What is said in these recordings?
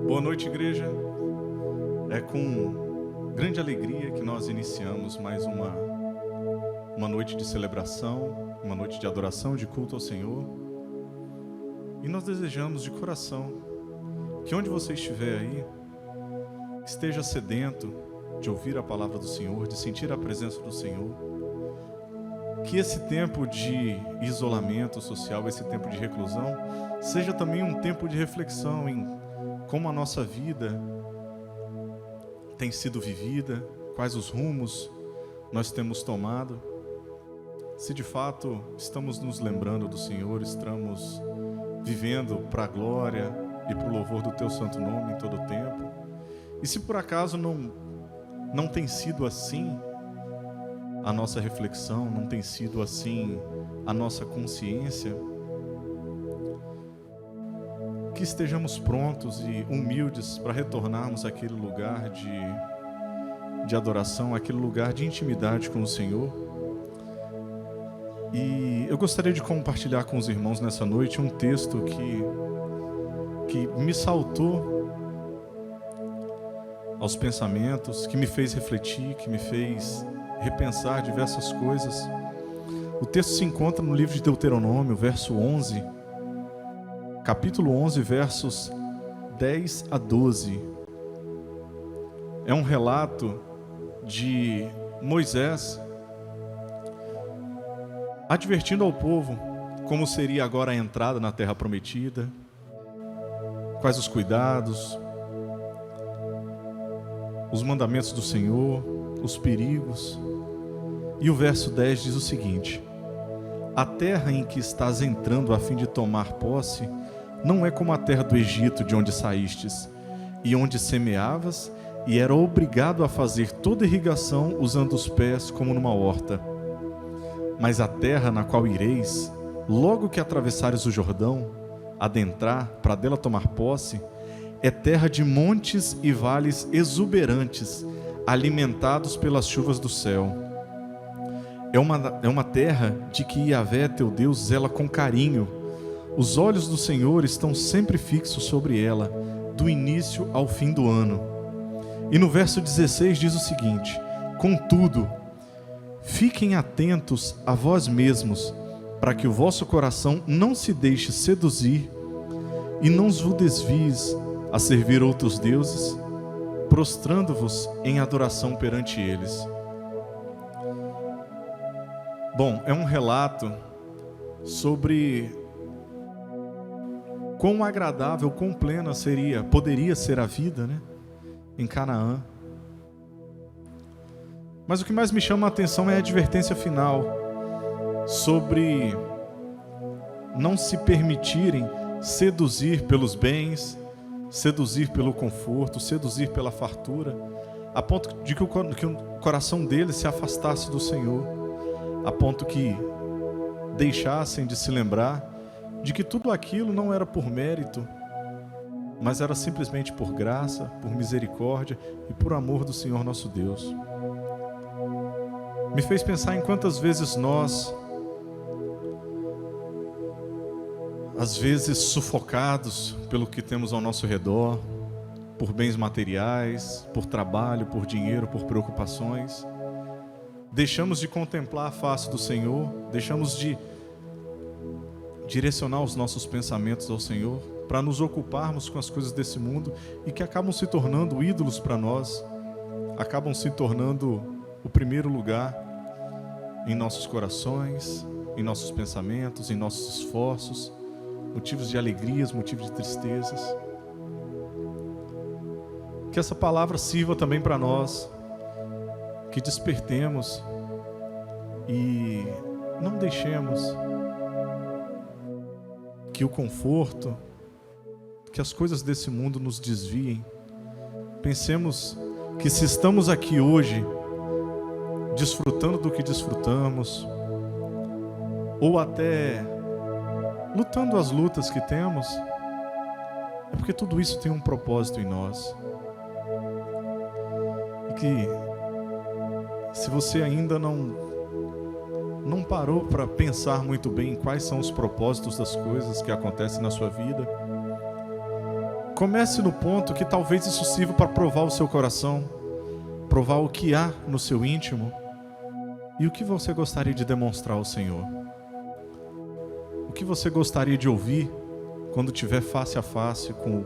Boa noite, igreja. É com grande alegria que nós iniciamos mais uma noite de celebração, uma noite de adoração, de culto ao Senhor. E nós desejamos de coração que onde você estiver aí, esteja sedento de ouvir a palavra do Senhor, de sentir a presença do Senhor. Que esse tempo de isolamento social, esse tempo de reclusão, seja também um tempo de reflexão em como a nossa vida tem sido vivida, quais os rumos nós temos tomado, se de fato estamos nos lembrando do Senhor, estamos vivendo para a glória e para o louvor do Teu santo nome em todo o tempo. E se por acaso não tem sido assim a nossa reflexão, não tem sido assim a nossa consciência, que estejamos prontos e humildes para retornarmos àquele lugar de adoração, àquele lugar de intimidade com o Senhor. E eu gostaria de compartilhar com os irmãos nessa noite um texto que me saltou aos pensamentos, que me fez refletir, que me fez repensar diversas coisas. O texto se encontra no livro de Deuteronômio, capítulo 11, versos 10 a 12. É um relato de Moisés advertindo ao povo como seria agora a entrada na terra prometida, quais os cuidados, os mandamentos do Senhor, os perigos. E o verso 10 diz o seguinte: a terra em que estás entrando a fim de tomar posse não é como a terra do Egito, de onde saístes, e onde semeavas, e era obrigado a fazer toda irrigação usando os pés como numa horta. Mas a terra na qual ireis, logo que atravessares o Jordão, adentrar para dela tomar posse, é terra de montes e vales exuberantes, alimentados pelas chuvas do céu. É uma terra de que Yahvé, teu Deus, zela com carinho. Os olhos do Senhor estão sempre fixos sobre ela, do início ao fim do ano. E no verso 16 diz o seguinte: contudo, fiquem atentos a vós mesmos, para que o vosso coração não se deixe seduzir e não vos desvies a servir outros deuses, prostrando-vos em adoração perante eles. Bom, é um relato sobre quão agradável, quão plena poderia ser a vida, né, em Canaã. Mas o que mais me chama a atenção é a advertência final sobre não se permitirem seduzir pelos bens, seduzir pelo conforto, seduzir pela fartura, a ponto de que o coração deles se afastasse do Senhor, a ponto que deixassem de se lembrar de que tudo aquilo não era por mérito, mas era simplesmente por graça, por misericórdia e por amor do Senhor nosso Deus. Me fez pensar em quantas vezes nós, às vezes sufocados pelo que temos ao nosso redor, por bens materiais, por trabalho, por dinheiro, por preocupações, deixamos de contemplar a face do Senhor, deixamos de direcionar os nossos pensamentos ao Senhor, para nos ocuparmos com as coisas desse mundo e que acabam se tornando ídolos para nós, acabam se tornando o primeiro lugar em nossos corações, em nossos pensamentos, em nossos esforços, motivos de alegrias, motivos de tristezas. Que essa palavra sirva também para nós, que despertemos e não deixemos que o conforto, que as coisas desse mundo nos desviem. Pensemos que se estamos aqui hoje desfrutando do que desfrutamos, ou até lutando as lutas que temos, é porque tudo isso tem um propósito em nós. E que se você ainda não parou para pensar muito bem quais são os propósitos das coisas que acontecem na sua vida, Comece no ponto que talvez isso sirva para provar o seu coração, provar o que há no seu íntimo e o que você gostaria de demonstrar ao Senhor. O que você gostaria de ouvir quando estiver face a face com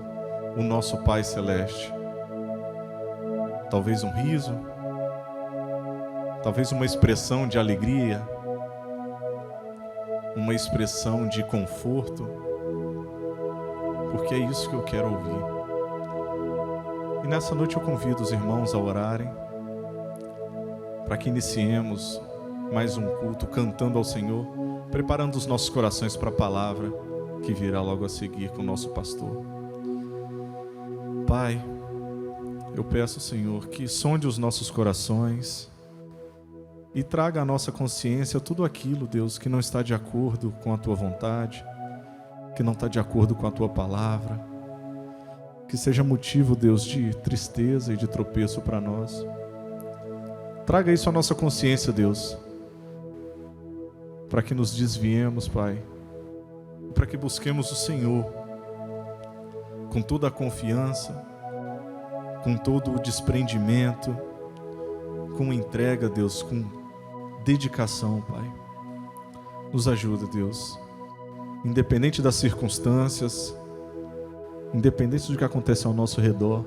o nosso Pai Celeste? Talvez um riso, talvez uma expressão de alegria, uma expressão de conforto, porque é isso que eu quero ouvir. E nessa noite eu convido os irmãos a orarem, para que iniciemos mais um culto cantando ao Senhor, preparando os nossos corações para a palavra que virá logo a seguir com o nosso pastor. Pai, eu peço, Senhor, que sonde os nossos corações e traga à nossa consciência tudo aquilo, Deus, que não está de acordo com a Tua vontade, que não está de acordo com a Tua palavra, que seja motivo, Deus, de tristeza e de tropeço para nós. Traga isso à nossa consciência, Deus, para que nos desviemos, Pai, para que busquemos o Senhor com toda a confiança, com todo o desprendimento, com entrega, Deus, com dedicação, Pai. Nos ajuda, Deus, independente das circunstâncias, independente do que acontece ao nosso redor,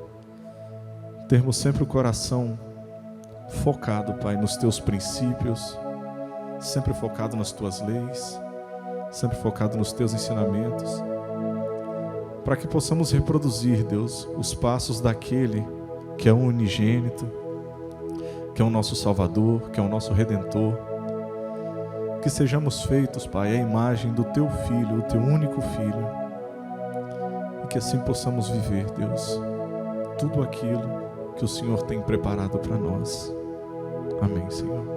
termos sempre o coração focado, Pai, nos Teus princípios, sempre focado nas Tuas leis, sempre focado nos Teus ensinamentos, para que possamos reproduzir, Deus, os passos daquele que é o unigênito, que é o nosso Salvador, que é o nosso Redentor. Que sejamos feitos, Pai, à imagem do Teu Filho, o Teu único Filho, e que assim possamos viver, Deus, tudo aquilo que o Senhor tem preparado para nós. Amém, Senhor.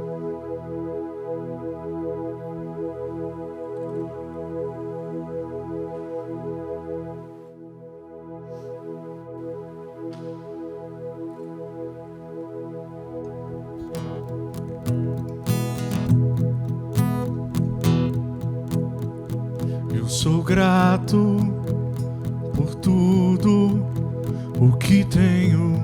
Sou grato por tudo o que tenho,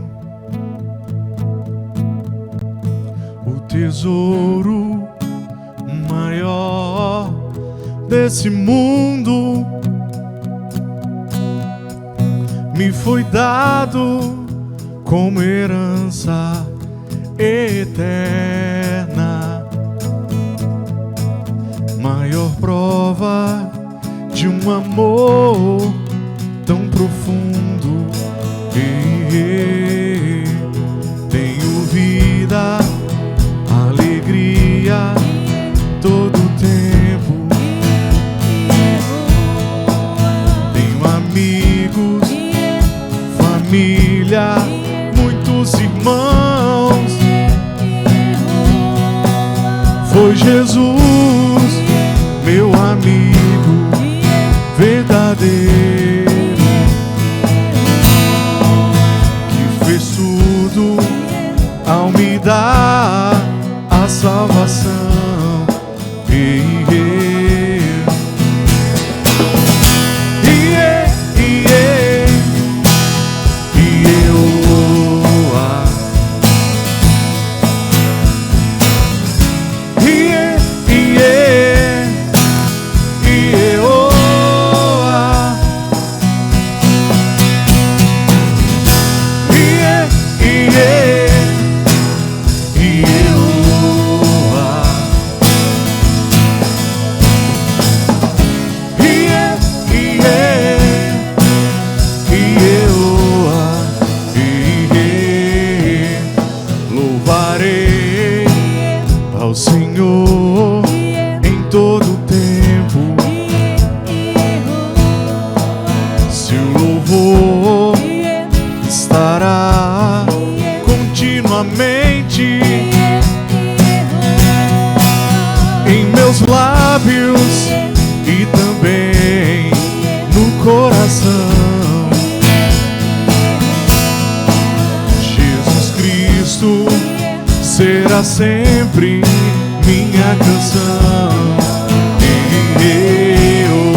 o tesouro maior desse mundo me foi dado como herança eterna, maior prova de um amor tão profundo. Tenho vida, alegria todo o tempo. Tenho amigos, família, muitos irmãos. Foi Jesus, meu amigo verdadeiro, que fez tudo ao me dar a salvação. Ao Senhor em todo o tempo, seu louvor estará continuamente em meus lábios e também no coração. Jesus Cristo será sempre minha canção. Eu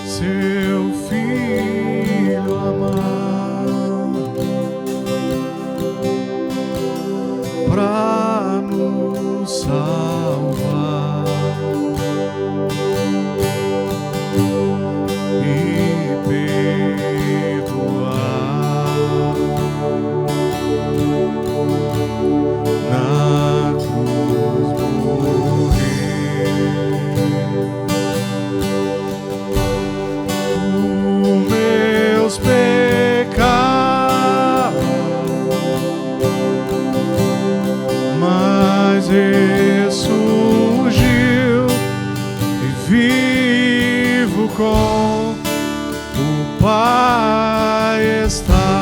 seu filho amado pra nos salvar e perdoar na cruz morrer. Os meus pecados, mas ressurgiu e vivo com o Pai está.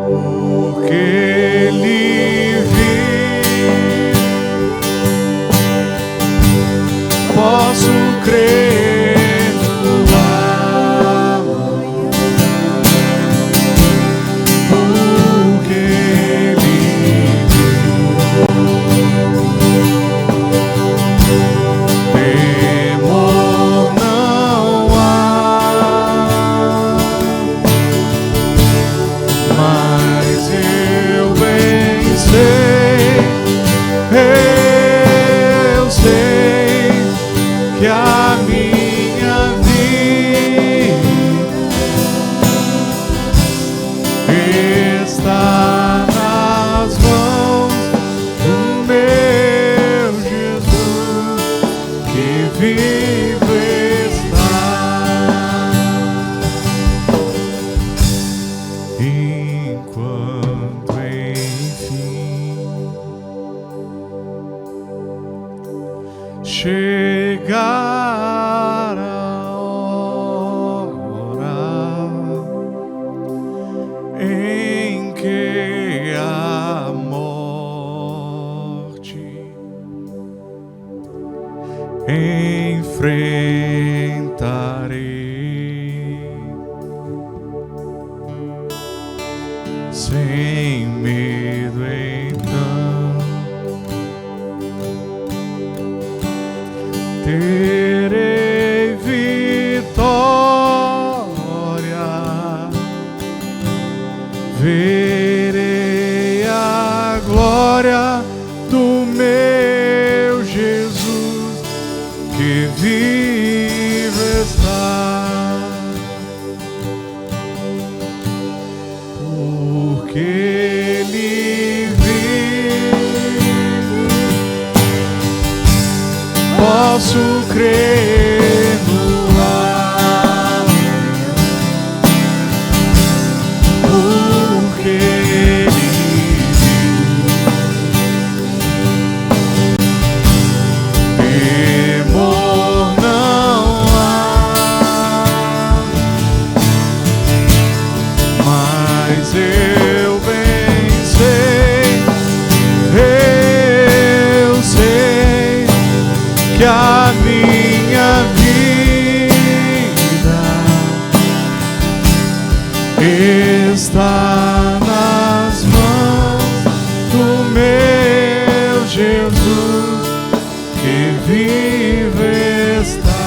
Porque Ele vive, posso crer no amanhã. Porque Ele temor não há, mas eu bem sei que a minha vida está nas mãos do meu Jesus, que vive está. Enquanto enfim chegar a hora em que a morte enfrentarei sem medo, então terei vitória, verei a glória do meu Jesus, que vive está. Porque Ele vive, posso crer no amanhã. Porque Ele vive, temor não há, mas eu bem sei que a minha vida está nas mãos do meu Jesus, que vive está.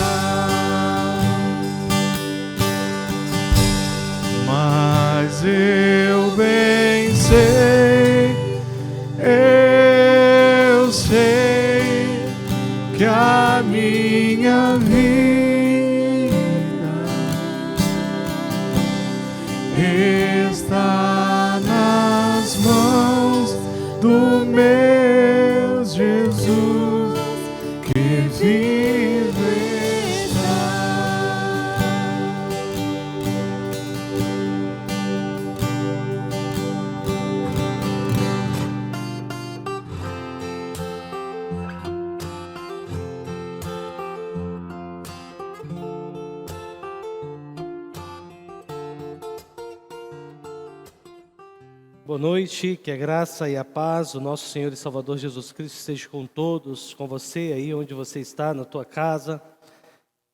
Mas eu bem sei que a minha vida está nas mãos do meu Jesus, que vive está. Boa noite, que a graça e a paz do nosso Senhor e Salvador Jesus Cristo esteja com todos, com você aí onde você está, na tua casa.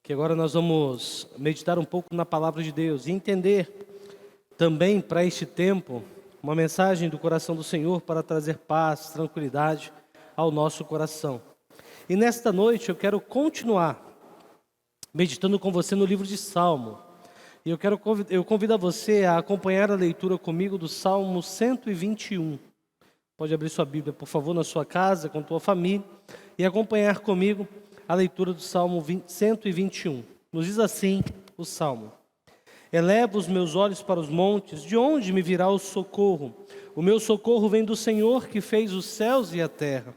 Que agora nós vamos meditar um pouco na palavra de Deus e entender também para este tempo uma mensagem do coração do Senhor para trazer paz, tranquilidade ao nosso coração. E nesta noite eu quero continuar meditando com você no livro de Salmo. E eu convido a você a acompanhar a leitura comigo do Salmo 121. Pode abrir sua Bíblia, por favor, na sua casa, com a tua família, e acompanhar comigo a leitura do Salmo 121. Nos diz assim o Salmo: Elevo os meus olhos para os montes, de onde me virá o socorro? O meu socorro vem do Senhor, que fez os céus e a terra.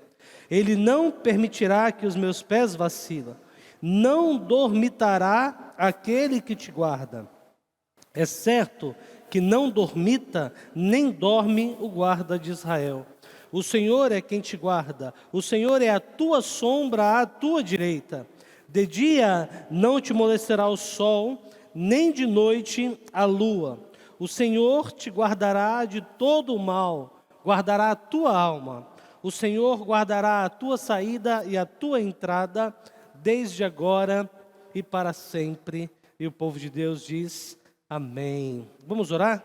Ele não permitirá que os meus pés vacilem. Não dormitará aquele que te guarda. É certo que não dormita, nem dorme o guarda de Israel. O Senhor é quem te guarda. O Senhor é a tua sombra à tua direita. De dia não te molestará o sol, nem de noite a lua. O Senhor te guardará de todo o mal, guardará a tua alma. O Senhor guardará a tua saída e a tua entrada, desde agora e para sempre. E o povo de Deus diz amém. Vamos orar?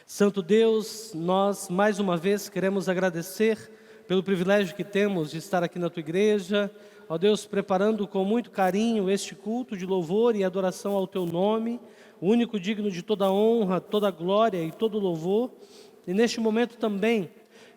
Santo Deus, nós mais uma vez queremos agradecer pelo privilégio que temos de estar aqui na tua igreja. Ó Deus, preparando com muito carinho este culto de louvor e adoração ao teu nome, o único digno de toda honra, toda glória e todo louvor. E neste momento também,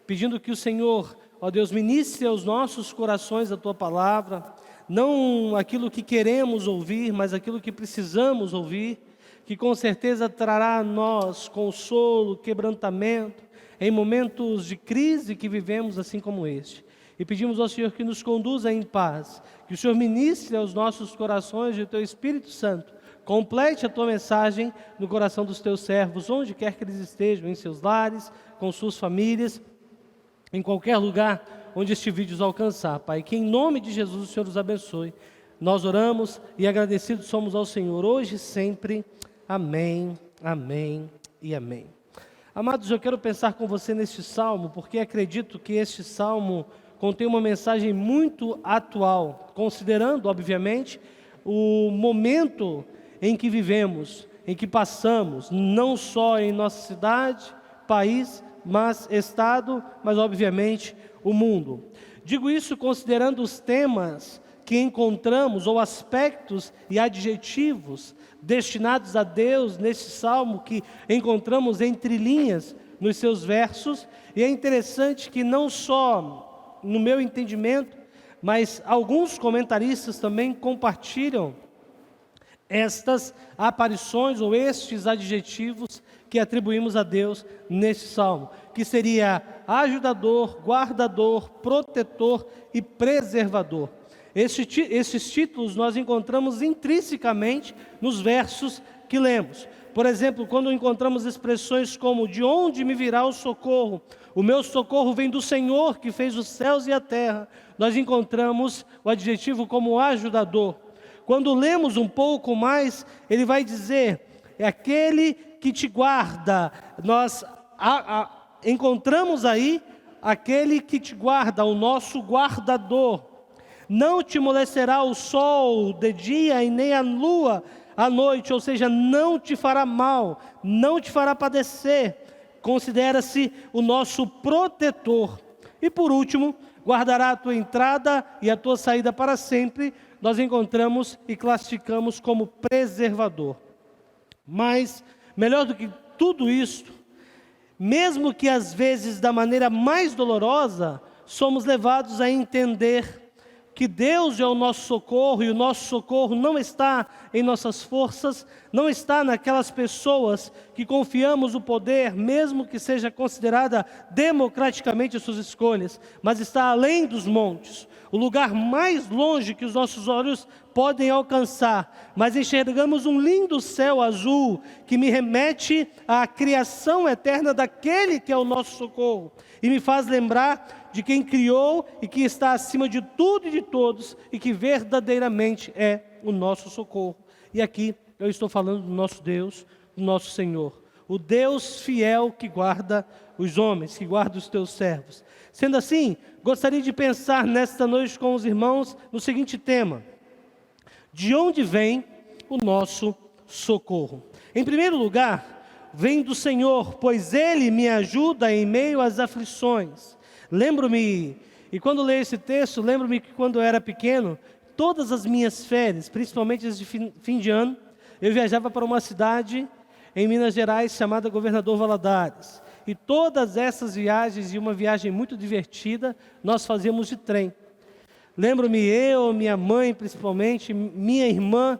pedindo que o Senhor, ó Deus, ministre aos nossos corações a tua palavra, não aquilo que queremos ouvir, mas aquilo que precisamos ouvir, que com certeza trará a nós consolo, quebrantamento, em momentos de crise que vivemos assim como este. E pedimos ao Senhor que nos conduza em paz, que o Senhor ministre aos nossos corações de teu Espírito Santo, complete a tua mensagem no coração dos teus servos, onde quer que eles estejam, em seus lares, com suas famílias, em qualquer lugar onde este vídeo os alcançar, Pai, que em nome de Jesus o Senhor os abençoe. Nós oramos e agradecidos somos ao Senhor, hoje e sempre. Amém, amém e amém. Amados, eu quero pensar com você neste salmo, porque acredito que este salmo contém uma mensagem muito atual, considerando, obviamente, o momento em que vivemos, em que passamos, não só em nossa cidade, país, mas estado, mas obviamente o mundo. Digo isso considerando os temas que encontramos, ou aspectos e adjetivos destinados a Deus nesse salmo, que encontramos entre linhas nos seus versos. E é interessante que não só no meu entendimento, mas alguns comentaristas também compartilham estas aparições ou estes adjetivos que atribuímos a Deus nesse salmo, que seria ajudador, guardador, protetor e preservador. Esses títulos nós encontramos intrinsecamente nos versos que lemos. Por exemplo, quando encontramos expressões como: de onde me virá o socorro? O meu socorro vem do Senhor, que fez os céus e a terra. Nós encontramos o adjetivo como ajudador. Quando lemos um pouco mais, ele vai dizer: é aquele que te guarda. Nós encontramos aí aquele que te guarda, o nosso guardador. Não te molestará o sol de dia e nem a lua à noite, ou seja, não te fará mal, não te fará padecer. Considera-se o nosso protetor. E por último, guardará a tua entrada e a tua saída para sempre. Nós encontramos e classificamos como preservador. Mas, melhor do que tudo isso, mesmo que às vezes da maneira mais dolorosa, somos levados a entender que Deus é o nosso socorro, e o nosso socorro não está em nossas forças, não está naquelas pessoas que confiamos o poder, mesmo que seja considerada democraticamente as suas escolhas, mas está além dos montes, o lugar mais longe que os nossos olhos podem alcançar. Mas enxergamos um lindo céu azul que me remete à criação eterna daquele que é o nosso socorro, e me faz lembrar de quem criou e que está acima de tudo e de todos, e que verdadeiramente é o nosso socorro. E aqui eu estou falando do nosso Deus, do nosso Senhor, o Deus fiel que guarda os homens, que guarda os teus servos. Sendo assim, gostaria de pensar nesta noite com os irmãos no seguinte tema: de onde vem o nosso socorro? Em primeiro lugar, vem do Senhor, pois Ele me ajuda em meio às aflições. Lembro-me, e quando leio esse texto, lembro-me que quando eu era pequeno, todas as minhas férias, principalmente as de fim de ano, eu viajava para uma cidade em Minas Gerais chamada Governador Valadares. E todas essas viagens, e uma viagem muito divertida, nós fazíamos de trem. Lembro-me, eu, minha mãe principalmente, minha irmã,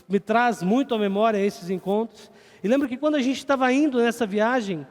me traz muito à memória esses encontros. E lembro que quando a gente estava indo nessa viagem,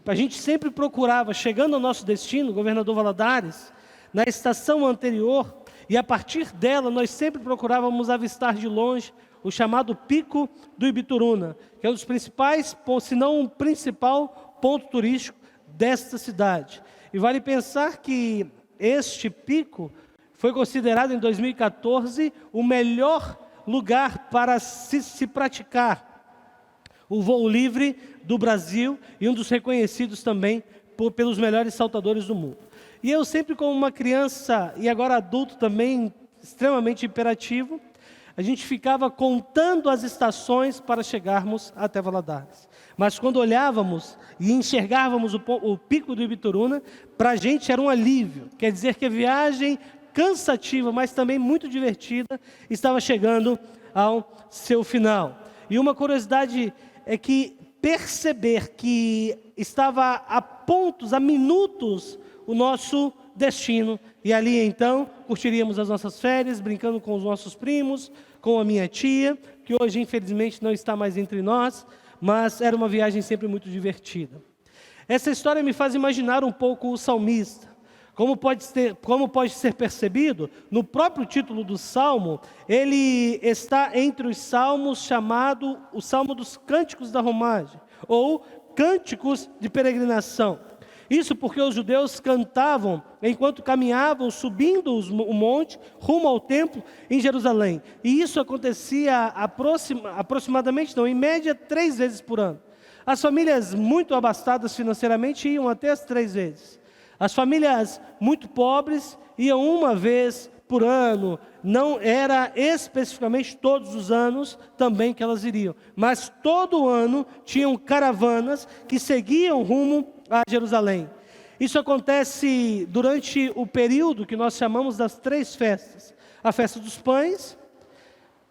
a gente sempre procurava, chegando ao nosso destino, Governador Valadares, na estação anterior, e a partir dela nós sempre procurávamos avistar de longe o chamado Pico do Ibituruna, que é um dos principais, se não o principal ponto turístico desta cidade. E vale pensar que este pico foi considerado em 2014 o melhor lugar para se praticar o voo livre do Brasil e um dos reconhecidos também pelos melhores saltadores do mundo. E eu sempre, como uma criança e agora adulto também, extremamente imperativo, a gente ficava contando as estações para chegarmos até Valadares. Mas quando olhávamos e enxergávamos o Pico do Ibituruna, para a gente era um alívio. Quer dizer que a viagem cansativa, mas também muito divertida, estava chegando ao seu final. E uma curiosidade é que perceber que estava a pontos, a minutos, o nosso destino. E ali então curtiríamos as nossas férias, brincando com os nossos primos, com a minha tia, que hoje infelizmente não está mais entre nós, mas era uma viagem sempre muito divertida. Essa história me faz imaginar um pouco o salmista. Como pode ser percebido, no próprio título do Salmo, ele está entre os salmos chamado o Salmo dos Cânticos da Romagem, ou Cânticos de Peregrinação. Isso porque os judeus cantavam enquanto caminhavam, subindo o monte, rumo ao templo em Jerusalém. E isso acontecia aproximadamente, em média, 3 vezes por ano. As famílias muito abastadas financeiramente iam até as 3 vezes. As famílias muito pobres iam uma vez por ano, não era especificamente todos os anos também que elas iriam, mas todo ano tinham caravanas que seguiam rumo a Jerusalém. Isso acontece durante o período que nós chamamos das 3 festas: a festa dos pães,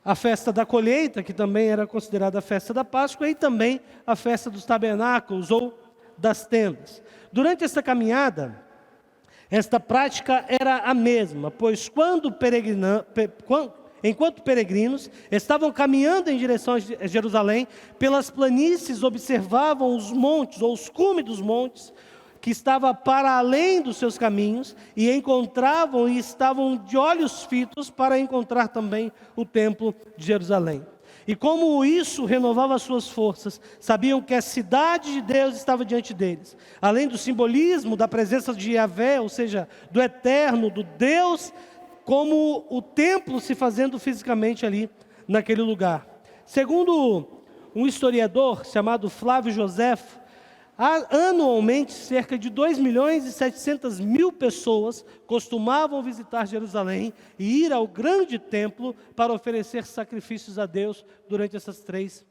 a festa da colheita, que também era considerada a festa da Páscoa, e também a festa dos tabernáculos ou das tendas. Durante essa caminhada, esta prática era a mesma, pois enquanto peregrinos estavam caminhando em direção a Jerusalém, pelas planícies observavam os montes, ou os cumes dos montes, que estava para além dos seus caminhos, e encontravam e estavam de olhos fitos para encontrar também o templo de Jerusalém. E como isso renovava as suas forças, sabiam que a cidade de Deus estava diante deles. Além do simbolismo da presença de Yahvé, ou seja, do Eterno, do Deus, como o templo se fazendo fisicamente ali naquele lugar. Segundo um historiador chamado Flávio Joséfo, anualmente cerca de 2.700.000 pessoas costumavam visitar Jerusalém e ir ao grande templo para oferecer sacrifícios a Deus durante essas 3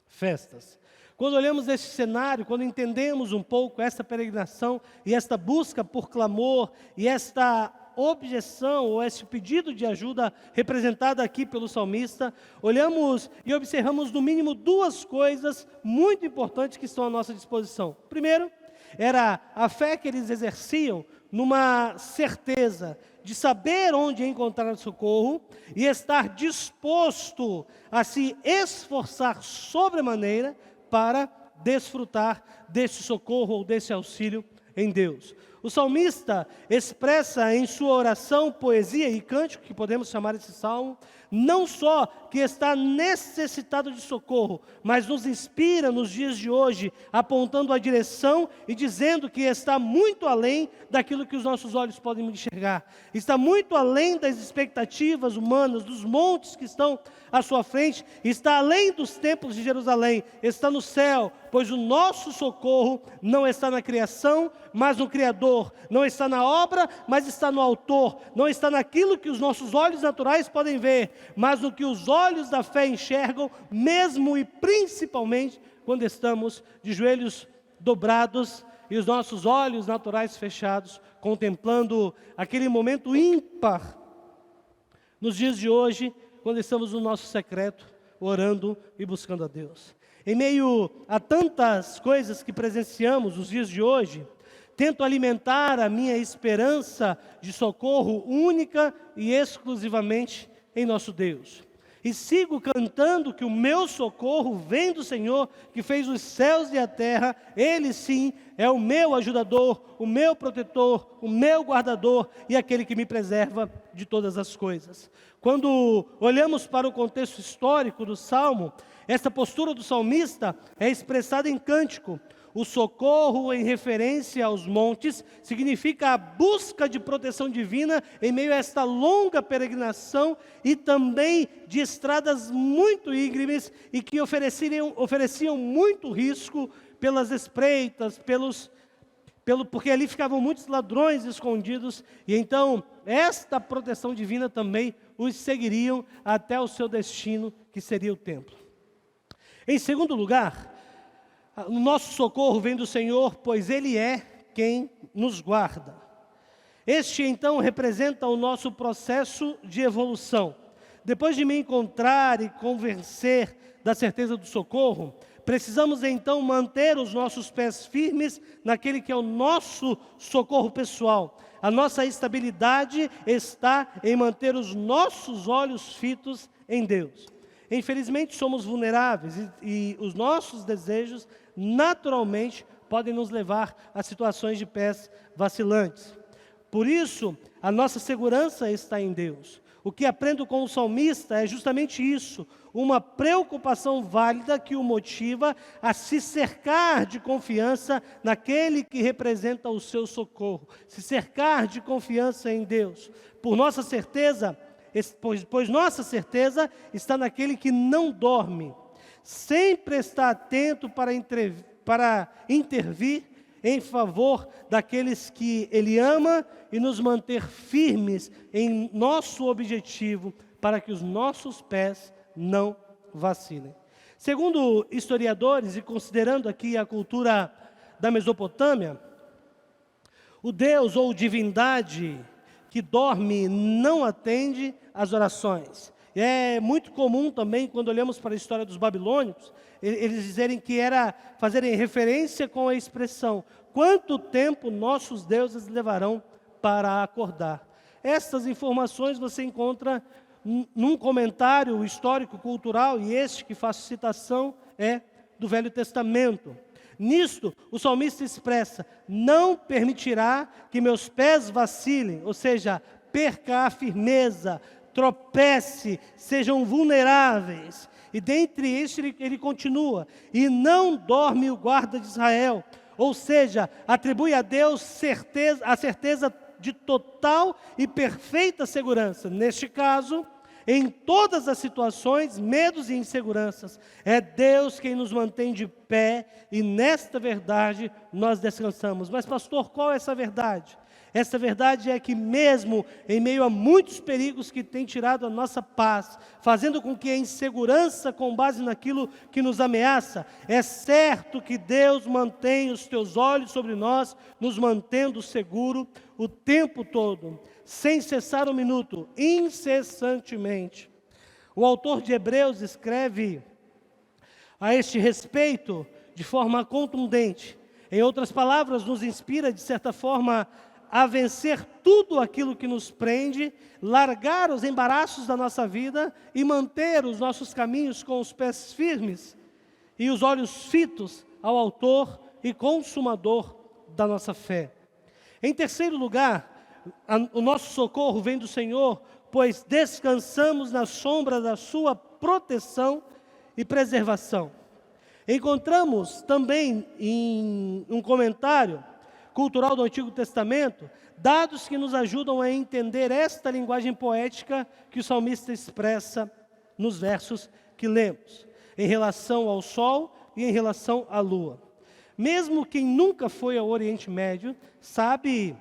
festas. Quando olhamos esse cenário, quando entendemos um pouco essa peregrinação e esta busca por clamor e esta objeção ou esse pedido de ajuda representada aqui pelo salmista, olhamos e observamos no mínimo 2 coisas muito importantes que estão à nossa disposição. Primeiro, era a fé que eles exerciam numa certeza de saber onde encontrar socorro e estar disposto a se esforçar sobremaneira para desfrutar desse socorro ou desse auxílio em Deus. O salmista expressa em sua oração, poesia e cântico, que podemos chamar esse salmo, não só que está necessitado de socorro, mas nos inspira nos dias de hoje, apontando a direção e dizendo que está muito além daquilo que os nossos olhos podem enxergar. Está muito além das expectativas humanas, dos montes que estão à sua frente, está além dos templos de Jerusalém, está no céu, pois o nosso socorro não está na criação, mas no Criador, Criador. Não está na obra, mas está no Autor. Não está naquilo que os nossos olhos naturais podem ver, mas no que os olhos da fé enxergam, mesmo e principalmente quando estamos de joelhos dobrados e os nossos olhos naturais fechados, contemplando aquele momento ímpar nos dias de hoje, quando estamos no nosso secreto, orando e buscando a Deus. Em meio a tantas coisas que presenciamos nos dias de hoje, tento alimentar a minha esperança de socorro única e exclusivamente em nosso Deus. E sigo cantando que o meu socorro vem do Senhor, que fez os céus e a terra. Ele sim é o meu ajudador, o meu protetor, o meu guardador e aquele que me preserva de todas as coisas. Quando olhamos para o contexto histórico do Salmo, essa postura do salmista é expressada em cântico. O socorro em referência aos montes significa a busca de proteção divina em meio a esta longa peregrinação e também de estradas muito íngremes e que ofereciam muito risco pelas espreitas, porque ali ficavam muitos ladrões escondidos e então esta proteção divina também os seguiriam até o seu destino, que seria o templo. Em segundo lugar, o nosso socorro vem do Senhor, pois Ele é quem nos guarda. Este, então, representa o nosso processo de evolução. Depois de me encontrar e convencer da certeza do socorro, precisamos, então, manter os nossos pés firmes naquele que é o nosso socorro pessoal. A nossa estabilidade está em manter os nossos olhos fitos em Deus. Infelizmente, somos vulneráveis e os nossos desejos naturalmente podem nos levar a situações de pés vacilantes. Por isso, a nossa segurança está em Deus. O que aprendo com o salmista é justamente isso, uma preocupação válida que o motiva a se cercar de confiança naquele que representa o seu socorro, se cercar de confiança em Deus. Por nossa certeza, pois nossa certeza está naquele que não dorme, sempre está atento para intervir em favor daqueles que Ele ama e nos manter firmes em nosso objetivo para que os nossos pés não vacilem. Segundo historiadores, e considerando aqui a cultura da Mesopotâmia, o Deus ou divindade que dorme não atende às orações. É muito comum também, quando olhamos para a história dos babilônicos, eles dizerem que fazerem referência com a expressão: quanto tempo nossos deuses levarão para acordar? Estas informações você encontra num comentário histórico-cultural, e este que faço citação é do Velho Testamento. Nisto, o salmista expressa: não permitirá que meus pés vacilem, ou seja, perca a firmeza, tropece, sejam vulneráveis. E dentre estes ele continua: e não dorme o guarda de Israel, ou seja, atribui a Deus a certeza de total e perfeita segurança. Neste caso, em todas as situações, medos e inseguranças, é Deus quem nos mantém de pé e nesta verdade nós descansamos. Mas pastor, qual é essa verdade? Essa verdade é que mesmo em meio a muitos perigos que têm tirado a nossa paz, fazendo com que a insegurança com base naquilo que nos ameaça, é certo que Deus mantém os teus olhos sobre nós, nos mantendo seguro o tempo todo, sem cessar um minuto, incessantemente. O autor de Hebreus escreve a este respeito de forma contundente. Em outras palavras, nos inspira de certa forma a vencer tudo aquilo que nos prende, largar os embaraços da nossa vida e manter os nossos caminhos com os pés firmes e os olhos fitos ao autor e consumador da nossa fé. Em terceiro lugar, o nosso socorro vem do Senhor, pois descansamos na sombra da sua proteção e preservação. Encontramos também em um comentário cultural do Antigo Testamento, dados que nos ajudam a entender esta linguagem poética que o salmista expressa nos versos que lemos, em relação ao sol e em relação à lua. Mesmo quem nunca foi ao Oriente Médio sabe,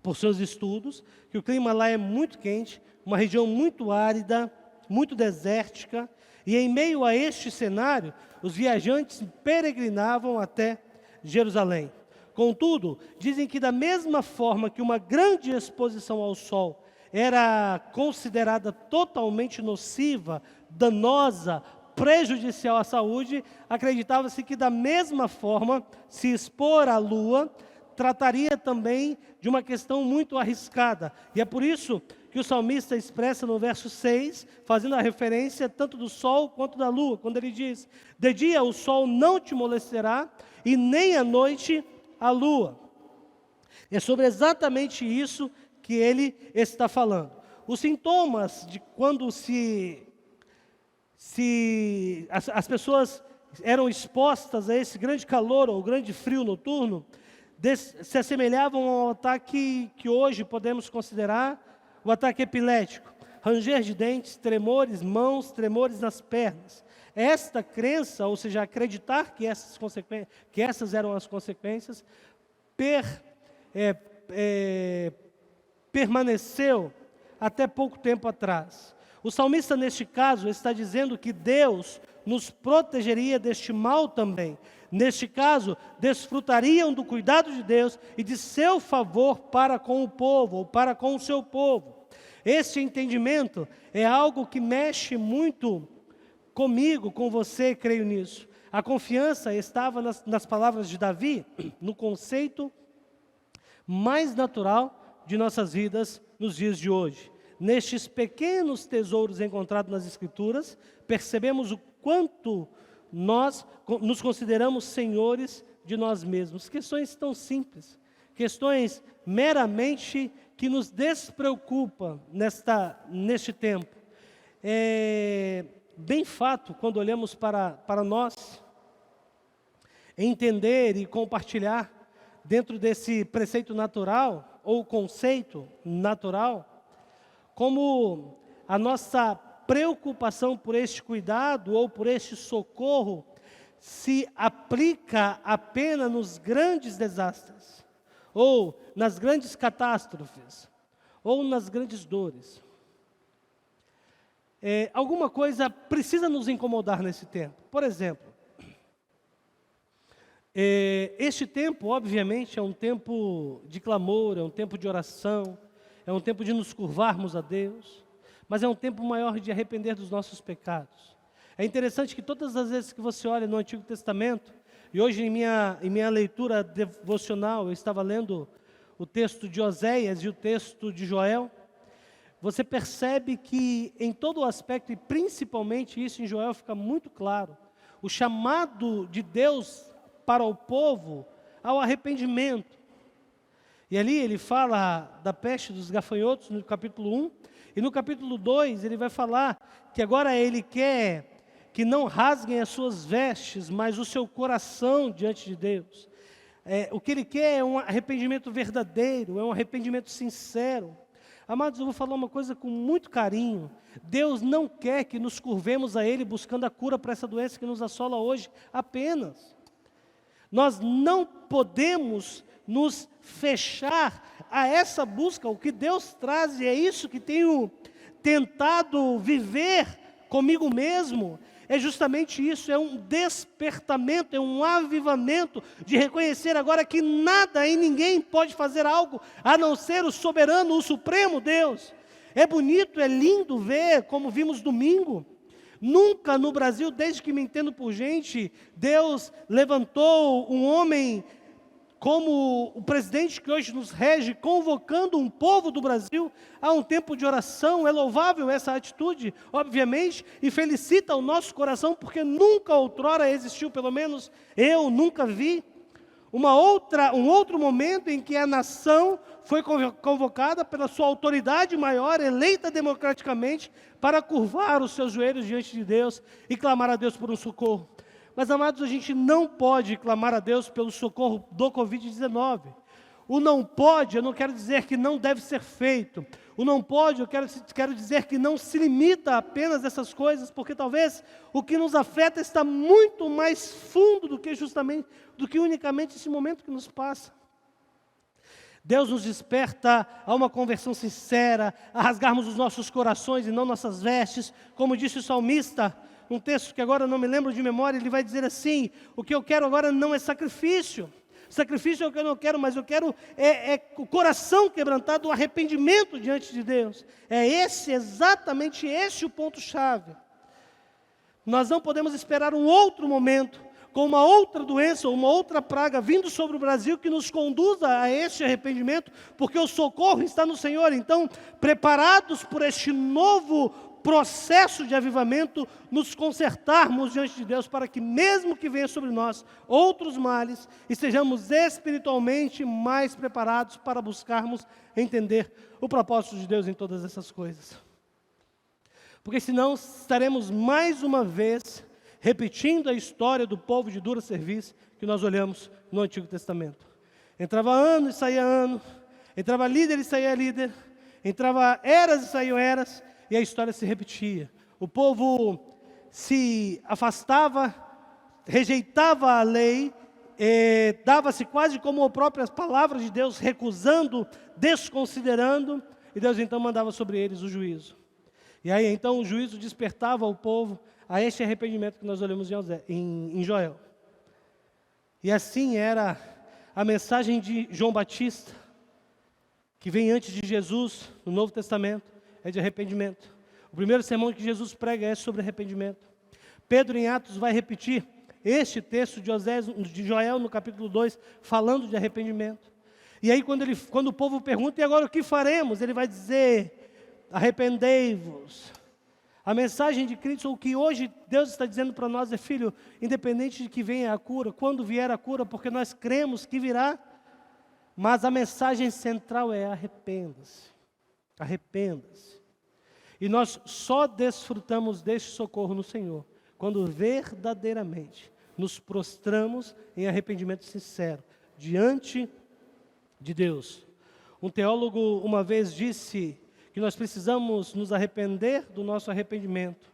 por seus estudos, que o clima lá é muito quente, uma região muito árida, muito desértica, e em meio a este cenário, os viajantes peregrinavam até Jerusalém. Contudo, dizem que da mesma forma que uma grande exposição ao sol era considerada totalmente nociva, danosa, prejudicial à saúde, acreditava-se que da mesma forma, se expor à lua trataria também de uma questão muito arriscada. E é por isso que o salmista expressa no verso 6, fazendo a referência tanto do sol quanto da lua, quando ele diz: de dia o sol não te molestará, e nem à noite a lua. É sobre exatamente isso que ele está falando. Os sintomas de quando as pessoas eram expostas a esse grande calor ou grande frio noturno, se assemelhavam ao ataque que hoje podemos considerar o ataque epilético. Ranger de dentes, tremores, mãos, tremores nas pernas. Esta crença, ou seja, acreditar que essas eram as consequências, permaneceu até pouco tempo atrás. O salmista, neste caso, está dizendo que Deus nos protegeria deste mal também. Neste caso, desfrutariam do cuidado de Deus e de seu favor para com o povo, ou para com o seu povo. Este entendimento é algo que mexe muito comigo, com você, creio nisso. A confiança estava nas palavras de Davi, no conceito mais natural de nossas vidas nos dias de hoje. Nestes pequenos tesouros encontrados nas Escrituras, percebemos o quanto nós nos consideramos senhores de nós mesmos. Questões tão simples, questões meramente que nos despreocupa neste tempo. É bem fato, quando olhamos para nós, entender e compartilhar dentro desse preceito natural, ou conceito natural, como a nossa preocupação por este cuidado ou por este socorro se aplica apenas nos grandes desastres, ou nas grandes catástrofes, ou nas grandes dores. Alguma coisa precisa nos incomodar nesse tempo. Por exemplo, este tempo, obviamente, é um tempo de clamor, é um tempo de oração, é um tempo de nos curvarmos a Deus, mas é um tempo maior de arrepender dos nossos pecados. É interessante que todas as vezes que você olha no Antigo Testamento, e hoje em minha leitura devocional, eu estava lendo o texto de Oséias e o texto de Joel, você percebe que em todo o aspecto, e principalmente isso em Joel fica muito claro, o chamado de Deus para o povo ao arrependimento. E ali ele fala da peste dos gafanhotos no capítulo 1, e no capítulo 2 ele vai falar que agora ele quer que não rasguem as suas vestes, mas o seu coração diante de Deus. O que ele quer é um arrependimento verdadeiro, é um arrependimento sincero. Amados, eu vou falar uma coisa com muito carinho. Deus não quer que nos curvemos a Ele buscando a cura para essa doença que nos assola hoje apenas. Nós não podemos nos fechar a essa busca. O que Deus traz, e é isso que tenho tentado viver comigo mesmo, é justamente isso, é um despertamento, é um avivamento de reconhecer agora que nada e ninguém pode fazer algo a não ser o soberano, o supremo Deus. É bonito, é lindo ver, como vimos domingo. Nunca no Brasil, desde que me entendo por gente, Deus levantou um homem como o presidente que hoje nos rege, convocando um povo do Brasil a um tempo de oração. É louvável essa atitude, obviamente, e felicita o nosso coração, porque nunca outrora existiu, pelo menos eu nunca vi, um outro momento em que a nação foi convocada pela sua autoridade maior, eleita democraticamente, para curvar os seus joelhos diante de Deus e clamar a Deus por um socorro. Mas, amados, a gente não pode clamar a Deus pelo socorro do Covid-19. O não pode, eu não quero dizer que não deve ser feito. O não pode, eu quero dizer que não se limita apenas a essas coisas, porque talvez o que nos afeta está muito mais fundo do que unicamente esse momento que nos passa. Deus nos desperta a uma conversão sincera, a rasgarmos os nossos corações e não nossas vestes, como disse o salmista, um texto que agora não me lembro de memória, ele vai dizer assim: o que eu quero agora não é sacrifício. Sacrifício é o que eu não quero, mas eu quero o coração quebrantado, o arrependimento diante de Deus. É exatamente esse o ponto-chave. Nós não podemos esperar um outro momento, com uma outra doença, uma outra praga vindo sobre o Brasil que nos conduza a este arrependimento, porque o socorro está no Senhor. Então, preparados por este novo processo de avivamento, nos consertarmos diante de Deus, para que mesmo que venha sobre nós outros males, estejamos espiritualmente mais preparados para buscarmos entender o propósito de Deus em todas essas coisas. Porque senão estaremos mais uma vez repetindo a história do povo de dura serviço que nós olhamos no Antigo Testamento. Entrava ano e saía ano, entrava líder e saía líder, entrava eras e saíam eras, e a história se repetia. O povo se afastava, rejeitava a lei, dava-se quase como a própria palavra de Deus, recusando, desconsiderando, e Deus então mandava sobre eles o juízo. E aí então o juízo despertava o povo a este arrependimento que nós olhamos em Joel. E assim era a mensagem de João Batista, que vem antes de Jesus, no Novo Testamento, é de arrependimento. O primeiro sermão que Jesus prega é sobre arrependimento. Pedro, em Atos, vai repetir este texto de Joel, no capítulo 2, falando de arrependimento. E aí, quando o povo pergunta, e agora o que faremos? Ele vai dizer: arrependei-vos. A mensagem de Cristo, o que hoje Deus está dizendo para nós é: filho, independente de que venha a cura, quando vier a cura, porque nós cremos que virá, mas a mensagem central é: arrependa-se. Arrependa-se. E nós só desfrutamos deste socorro no Senhor quando verdadeiramente nos prostramos em arrependimento sincero diante de Deus. Um teólogo uma vez disse que nós precisamos nos arrepender do nosso arrependimento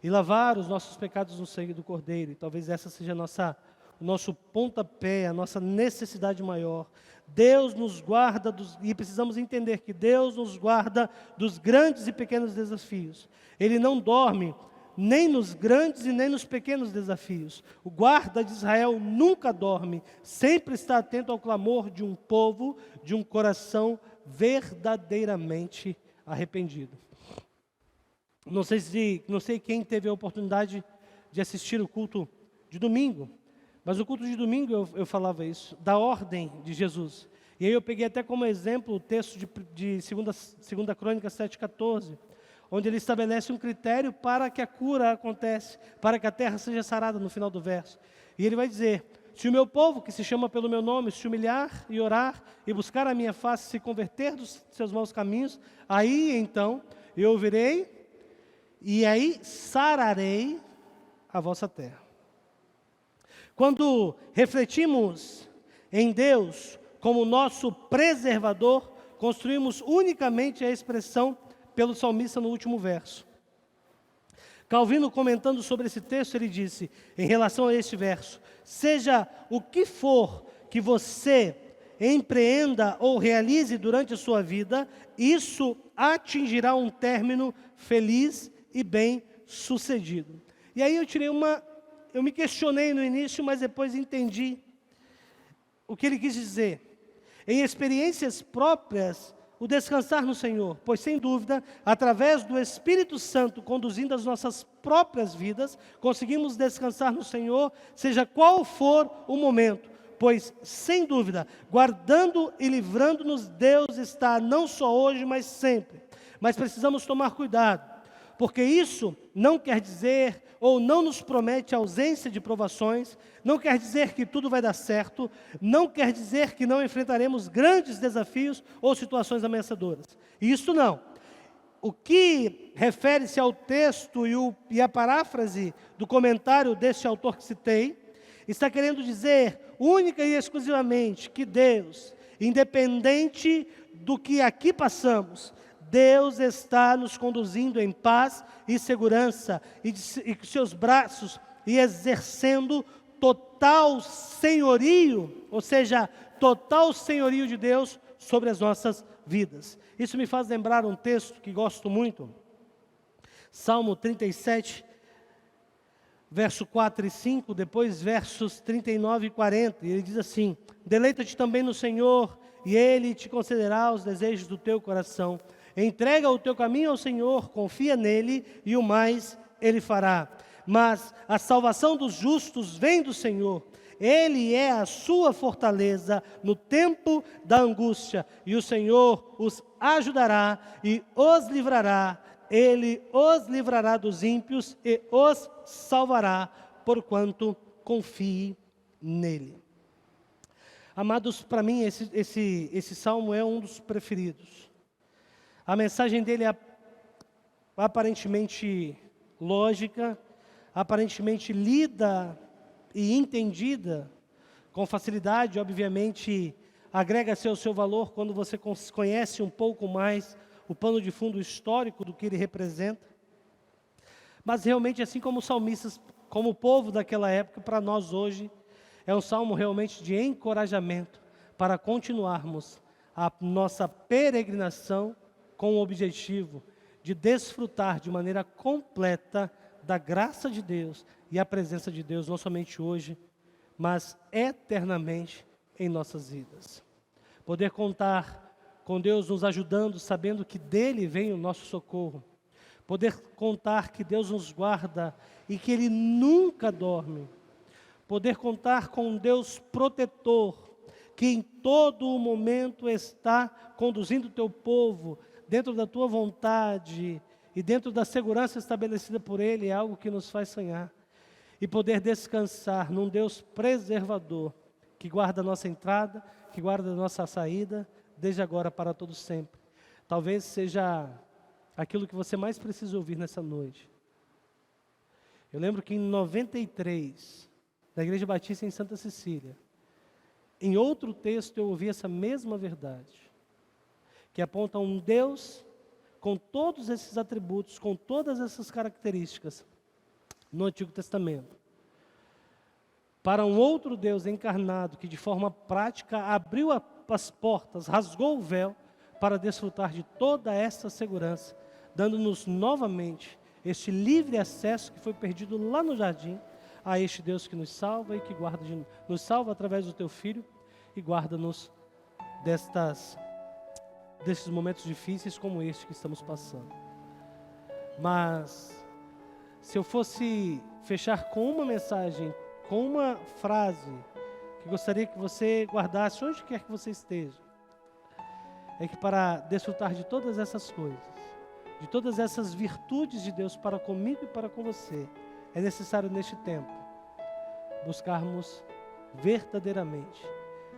e lavar os nossos pecados no sangue do Cordeiro. E talvez essa seja o nosso pontapé, a nossa necessidade maior. Deus nos guarda, e precisamos entender que Deus nos guarda dos grandes e pequenos desafios. Ele não dorme nem nos grandes e nem nos pequenos desafios. O guarda de Israel nunca dorme, sempre está atento ao clamor de um povo, de um coração verdadeiramente arrependido. Não sei quem teve a oportunidade de assistir o culto de domingo, mas o culto de domingo eu falava isso, da ordem de Jesus. E aí eu peguei até como exemplo o texto de 2 Crônicas 7,14, onde ele estabelece um critério para que a cura acontece, para que a terra seja sarada no final do verso. E ele vai dizer: se o meu povo, que se chama pelo meu nome, se humilhar e orar, e buscar a minha face, se converter dos seus maus caminhos, aí então eu ouvirei, e aí sararei a vossa terra. Quando refletimos em Deus como nosso preservador, construímos unicamente a expressão pelo salmista no último verso. Calvino, comentando sobre esse texto, ele disse, em relação a este verso: seja o que for que você empreenda ou realize durante a sua vida, isso atingirá um término feliz e bem sucedido. E aí eu me questionei no início, mas depois entendi o que ele quis dizer. Em experiências próprias, o descansar no Senhor, pois sem dúvida, através do Espírito Santo conduzindo as nossas próprias vidas, conseguimos descansar no Senhor, seja qual for o momento, pois sem dúvida, guardando e livrando-nos, Deus está não só hoje, mas sempre. Mas precisamos tomar cuidado, porque isso não quer dizer ou não nos promete ausência de provações, não quer dizer que tudo vai dar certo, não quer dizer que não enfrentaremos grandes desafios ou situações ameaçadoras. Isso não. O que refere-se ao texto e a paráfrase do comentário deste autor que citei, está querendo dizer única e exclusivamente que Deus, Independente do que aqui passamos, Deus está nos conduzindo em paz e segurança, e com seus braços, e exercendo total senhorio, ou seja, total senhorio de Deus sobre as nossas vidas. Isso me faz lembrar um texto que gosto muito, Salmo 37, verso 4 e 5, depois versos 39 e 40, e ele diz assim: deleita-te também no Senhor, e Ele te concederá os desejos do teu coração. Entrega o teu caminho ao Senhor, confia nele, e o mais Ele fará. Mas a salvação dos justos vem do Senhor. Ele é a sua fortaleza no tempo da angústia, e o Senhor os ajudará e os livrará. Ele os livrará dos ímpios e os salvará, porquanto confie nele. Amados, para mim esse salmo é um dos preferidos. A mensagem dele é aparentemente lógica, aparentemente lida e entendida com facilidade. Obviamente agrega-se ao seu valor quando você conhece um pouco mais o pano de fundo histórico do que ele representa. Mas realmente, assim como os salmistas, como o povo daquela época, para nós hoje, é um salmo realmente de encorajamento para continuarmos a nossa peregrinação com o objetivo de desfrutar de maneira completa da graça de Deus e a presença de Deus, não somente hoje, mas eternamente em nossas vidas. Poder contar com Deus nos ajudando, sabendo que dele vem o nosso socorro. Poder contar que Deus nos guarda e que Ele nunca dorme. Poder contar com um Deus protetor, que em todo o momento está conduzindo o teu povo dentro da tua vontade e dentro da segurança estabelecida por Ele, é algo que nos faz sonhar. E poder descansar num Deus preservador, que guarda a nossa entrada, que guarda a nossa saída, desde agora para todo sempre. Talvez seja aquilo que você mais precisa ouvir nessa noite. Eu lembro que em 93, na Igreja Batista em Santa Cecília, em outro texto eu ouvi essa mesma verdade, que aponta um Deus com todos esses atributos, com todas essas características, no Antigo Testamento, para um outro Deus encarnado, que de forma prática abriu as portas, rasgou o véu, para desfrutar de toda essa segurança, dando-nos novamente este livre acesso que foi perdido lá no jardim, a este Deus que nos salva e que guarda, nos salva através do teu Filho e guarda-nos desses momentos difíceis como este que estamos passando. Mas, se eu fosse fechar com uma mensagem, com uma frase, que gostaria que você guardasse onde quer que você esteja, é que para desfrutar de todas essas coisas, de todas essas virtudes de Deus para comigo e para com você, é necessário neste tempo buscarmos verdadeiramente,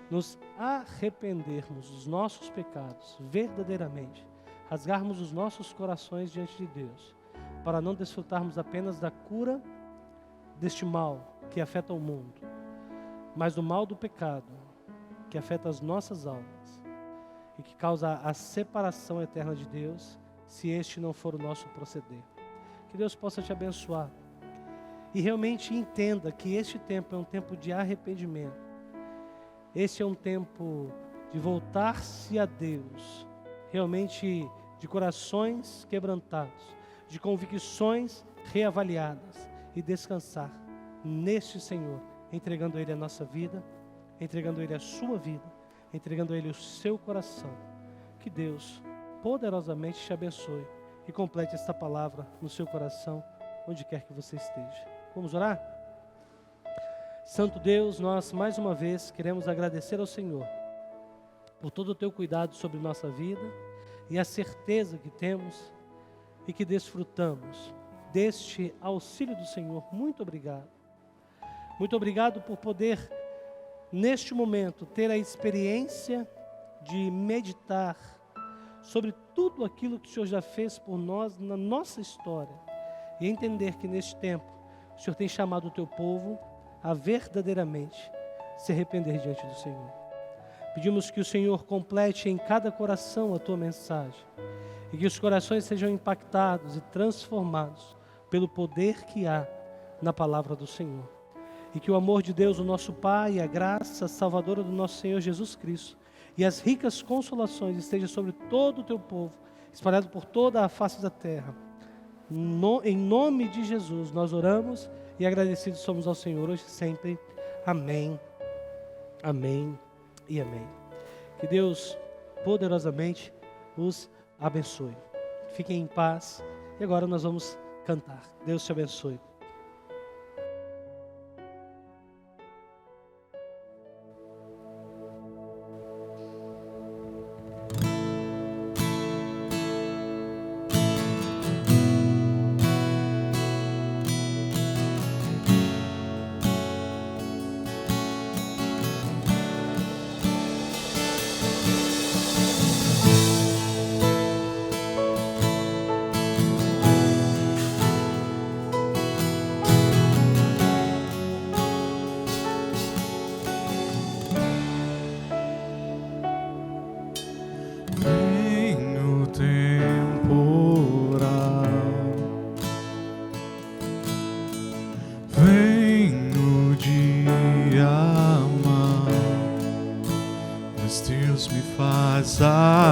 nos arrependermos dos nossos pecados, verdadeiramente, rasgarmos os nossos corações diante de Deus, para não desfrutarmos apenas da cura deste mal que afeta o mundo, mas do mal do pecado, que afeta as nossas almas e que causa a separação eterna de Deus, se este não for o nosso proceder. Que Deus possa te abençoar e realmente entenda que este tempo é um tempo de arrependimento. Este é um tempo de voltar-se a Deus, realmente de corações quebrantados, de convicções reavaliadas e descansar neste Senhor, entregando a Ele a nossa vida, entregando a Ele a sua vida, entregando a Ele o seu coração. Que Deus poderosamente te abençoe e complete esta palavra no seu coração, onde quer que você esteja. Vamos orar? Santo Deus, nós mais uma vez queremos agradecer ao Senhor por todo o teu cuidado sobre nossa vida e a certeza que temos e que desfrutamos deste auxílio do Senhor. Muito obrigado. Muito obrigado por poder, neste momento, ter a experiência de meditar sobre tudo aquilo que o Senhor já fez por nós na nossa história e entender que neste tempo o Senhor tem chamado o teu povo a verdadeiramente se arrepender diante do Senhor. Pedimos que o Senhor complete em cada coração a tua mensagem e que os corações sejam impactados e transformados pelo poder que há na palavra do Senhor. E que o amor de Deus, o nosso Pai, a graça salvadora do nosso Senhor Jesus Cristo e as ricas consolações estejam sobre todo o teu povo, espalhado por toda a face da terra. Em nome de Jesus nós oramos e agradecidos somos ao Senhor hoje e sempre. Amém, amém e amém. Que Deus poderosamente os abençoe. Fiquem em paz e agora nós vamos cantar. Deus te abençoe.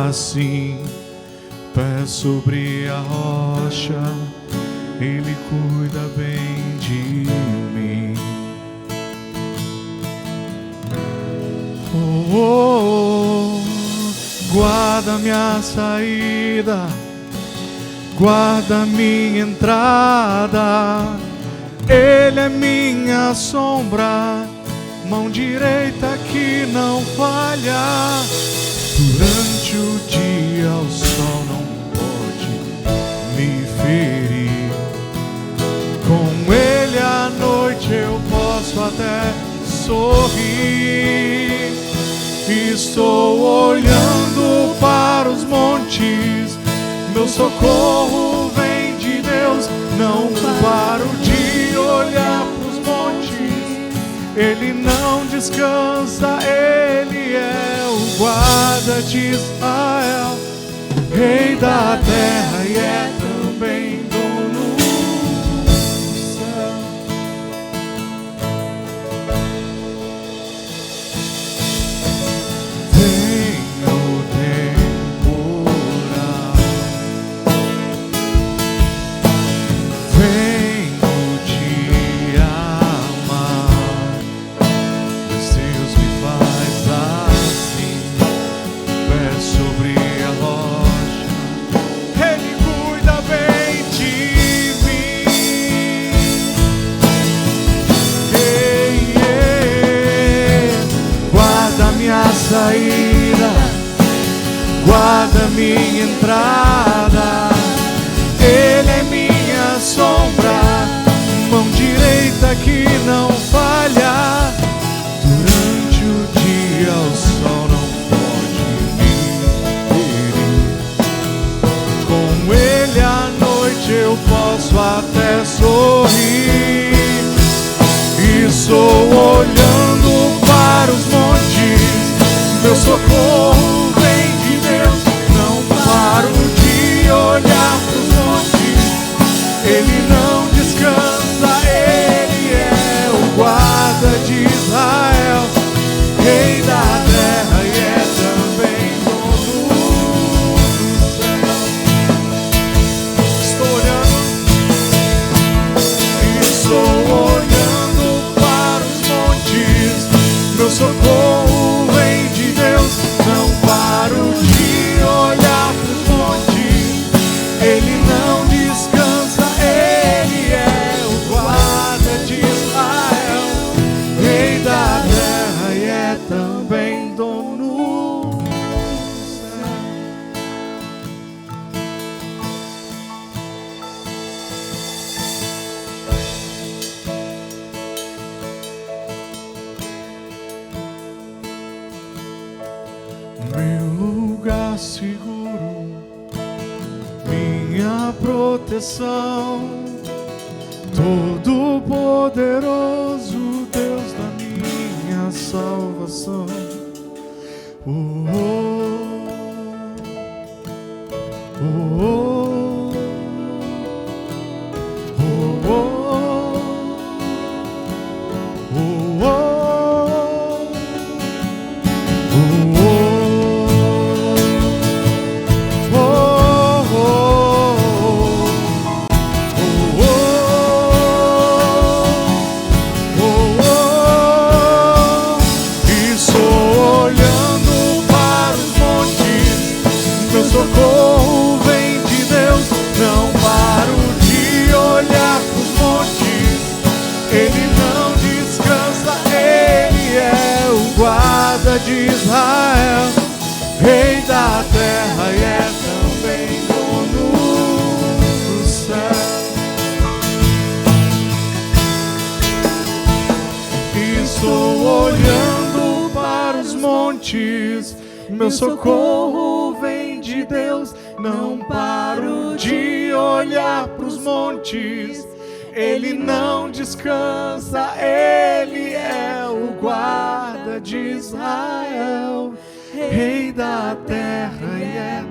Assim, pé sobre a rocha, Ele cuida bem de mim. Guarda minha saída, guarda minha entrada. Ele é minha sombra, mão direita que não falha. Durante o dia o sol não pode me ferir. Com ele à noite eu posso até sorrir. Estou olhando para os montes, meu socorro vem de Deus. Não paro de olhar para os montes, Ele não descansa, Ele é o guarda de Israel, Rei da terra e é também dono do céu. Vem o temporal, vem o dia amar, Deus me faz assim, pé sobre a rocha, Ele cuida bem de mim. Guarda minha saída, guarda minha entrada. Ele é minha sombra, mão direita que não falha. Durante o dia o sol não pode me ferir. Com ele à noite eu posso até sorrir. E estou olhando para os montes, meu socorro vem de Deus. Não paro de olhar para os montes, Ele não descansa, Ele é o guarda de Israel, Rei da terra e é também dono do céu. Estou olhando para os montes, meu socorro vem de Deus. Não paro de olhar para os montes, Ele não descansa, Ele é o guarda de Israel, Rei da terra e é também dono do céu. Meu lugar seguro, minha proteção, Todo-Poderoso, Deus da minha salvação. Socorro vem de Deus, não paro de olhar pros montes. Ele não descansa, ele é o guarda de Israel, rei da terra e é também dono do céu. Estou olhando para os montes, meu socorro vem de Deus, não paro de olhar pros montes. Ele não descansa, ele é o guarda de Israel, rei da terra e é